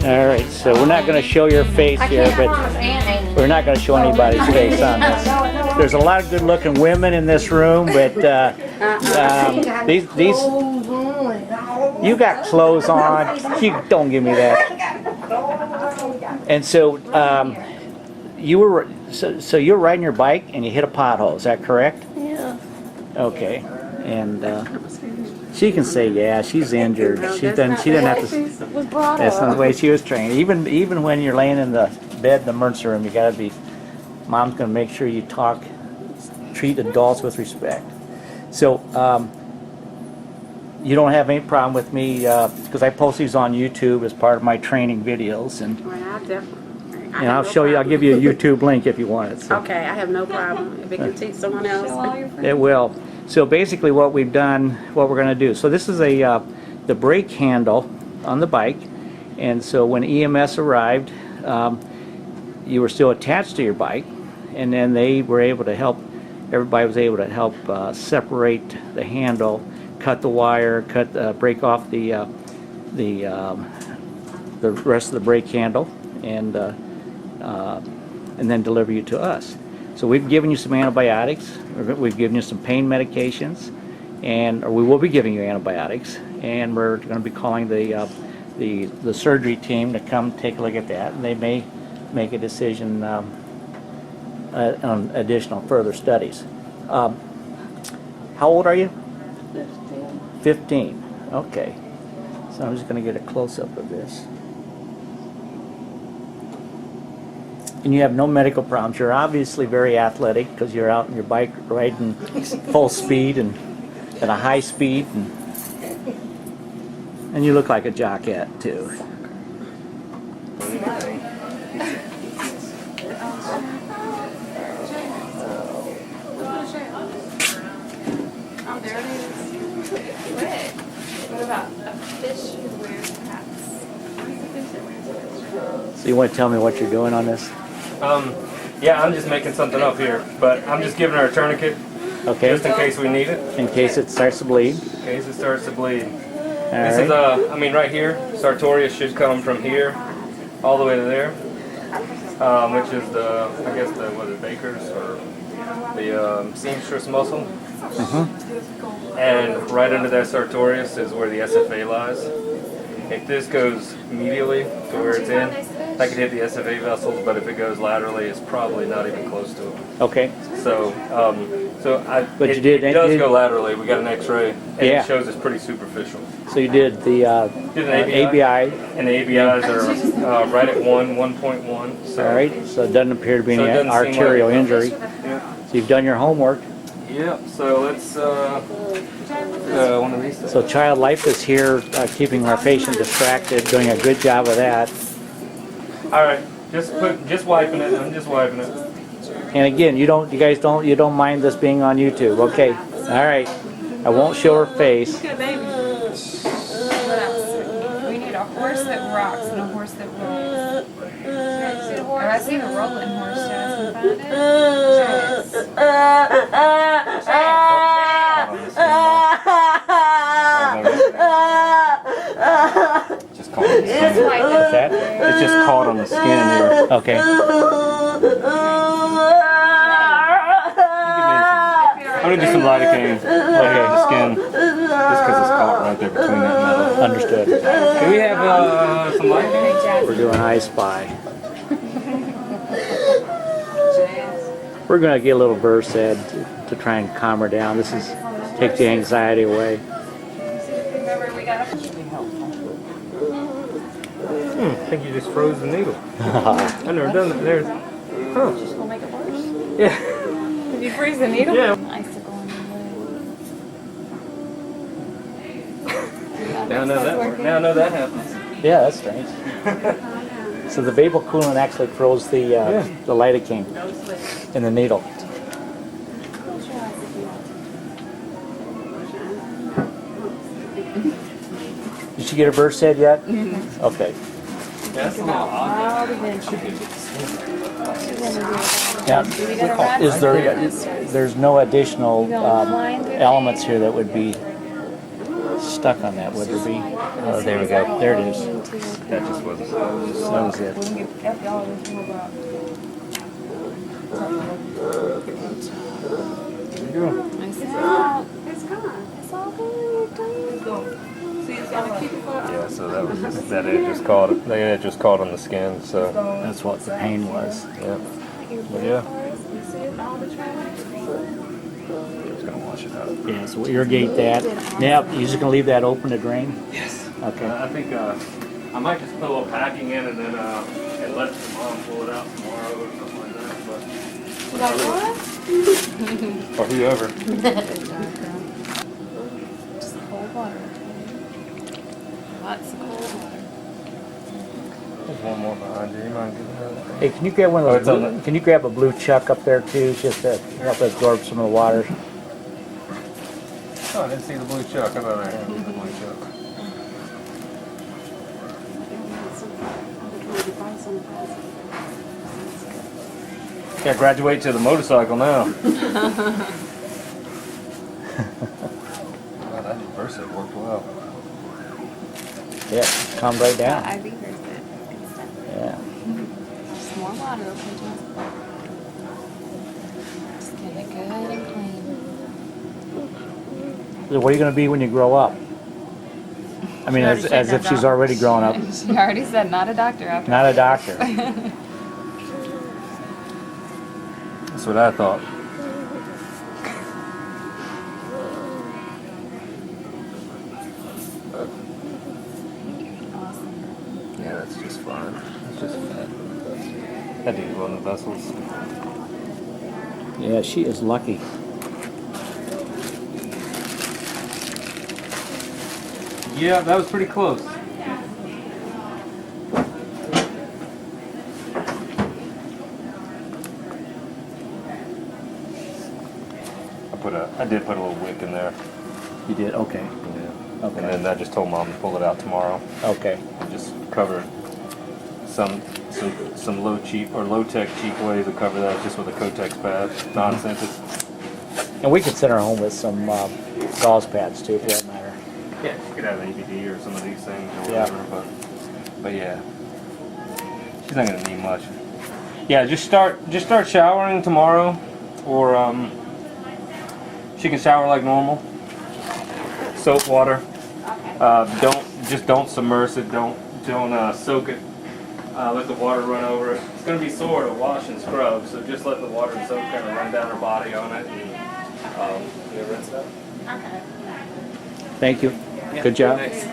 All right, so we're not going to show your face here, but we're not going to show anybody's face on this. There's a lot of good-looking women in this room, but these you got clothes on. You don't give me that. And so you were you're riding your bike and you hit a pothole. Is that correct? Yeah. Okay, and. She can say, yeah, she's injured. She doesn't have to. That's not the way she was trained. Even when you're laying in the bed in the emergency room, you gotta be. Mom's gonna make sure you treat adults with respect. So you don't have any problem with me because I post these on YouTube as part of my training videos, and I'll show you. I'll give you a YouTube link if you want it. So. Okay, I have no problem. If it can teach someone else, it will. So basically what we've done, what we're going to do, so this is the brake handle on the bike, and so when EMS arrived, you were still attached to your bike, and then they were able to help, everybody was able to help separate the handle, cut the wire, break off the rest of the brake handle, and then deliver you to us. So we've given you some antibiotics, we've given you some pain medications, or we will be giving you antibiotics, and we're going to be calling the surgery team to come take a look at that, and they may make a decision on additional further studies. How old are you? 15. 15, okay. So I'm just going to get a close-up of this. And you have no medical problems. You're obviously very athletic because you're out on your bike riding full speed and at a high speed, and you look like a jockette too. Oh, there it is. What about a fish who wears hats? So you want to tell me what you're doing on this? Yeah, I'm just making something up here, but I'm just giving her a tourniquet, okay, just in case we need it. In case it starts to bleed. In case it starts to bleed. All This right. is, I mean, right here, sartorius should come from here all the way to there, which is the, I guess the Baker's or the seamstress muscle. And right under that sartorius is where the SFA lies. If this goes medially to where it's in, I could hit the SFA vessels, but if it goes laterally, it's probably not even close to it. Okay. So, But it, you did. It does go laterally. We got an X-ray, and Yeah. it shows it's pretty superficial. So you did the Did an ABI. And the ABIs are right at 1.1. So. All right. So it doesn't appear to be So it any doesn't seem arterial like- injury. Yeah. So you've done your homework. Yep. So let's one of these. So Child Life is here keeping our patient distracted, doing a good job of that. All right. Just wiping it. I'm just wiping it. And again, you don't mind this being on YouTube, okay? All right. I won't show her face. What else? We need a horse that rocks and a horse that rolls. Have I seen a rolling horse? Jazz, can you Just caught on the skin. What's that? It's just caught on the skin here. Okay. I'm gonna do some lidocaine right here on the skin, just because it's caught right there between that metal. Understood. Do we have some lidocaine? We're doing I Spy. We're going to get a little Versed to try and calm her down. This is take the anxiety away. I think you just froze the needle. I've never done that. There's, huh? Just gonna make it worse. Yeah. Did you freeze the needle? Yeah. Icicle on the Now I know that happens. Yeah, that's strange. So the Babel coolant actually froze the lidocaine in the needle. Did she get her Versed yet? Okay. That's a little odd. Now, is there's no additional elements here that would be stuck on that, would there be? Oh, there we go. There it is. That just wasn't. That was it. We can get F y'all this more about. There you go. Nice. It's gone. It's all good. See, it's gonna keep it for. Yeah, so that was just, that edge just caught it. The edge just caught on the skin. So That's what the pain was. yeah, but yeah, It's just gonna wash it out. Yeah, so we'll irrigate that. Now, you're just gonna leave that open to drain? Yes. Okay. I think I might just put a little packing in and then and let the mom pull it out tomorrow or something like that. But or whoever. just cold water. Lots of cold water. There's one more behind you. You mind getting that? Hey, can you grab one Oh, of it's those? on Blue, can you grab a blue chuck up there too, just to help absorb some of the water? Oh, I didn't see the blue chuck. How about that? The blue chuck. Yeah, graduate to the motorcycle now. Wow, that reverse worked well. Yeah, calm right down. IV versus it. Good stuff. Yeah. Just more water, okay, Jess? Just get it good and clean. So what are you gonna be when you grow up? I mean, She already as said if that, she's Doc. already grown up, She already said not a doctor after. not a doctor. That's what I thought. Awesome. Yeah, that's just fine. It's just fat. That dude's one of the vessels. Yeah, she is lucky. Yeah, that was pretty close. I did put a little wick in there. You did? Okay. Yeah. Okay. And then I just told Mom to pull it out tomorrow Okay. and just cover some low tech cheap ways to cover that just with a Kotex pad. Non-scented. And we could send her home with some gauze pads too, for that matter. Yeah, you could have ABD or some of these things or Yeah. whatever, but yeah. She's not gonna need much. Yeah, just start showering tomorrow, or she can shower like normal. Soap water. Don't submerge it. Don't soak it. Let the water run over it. It's gonna be sore to wash and scrub, so just let the water and soap kind of run down her body on it. And, rinse it out. Thank you. Good job. Thanks.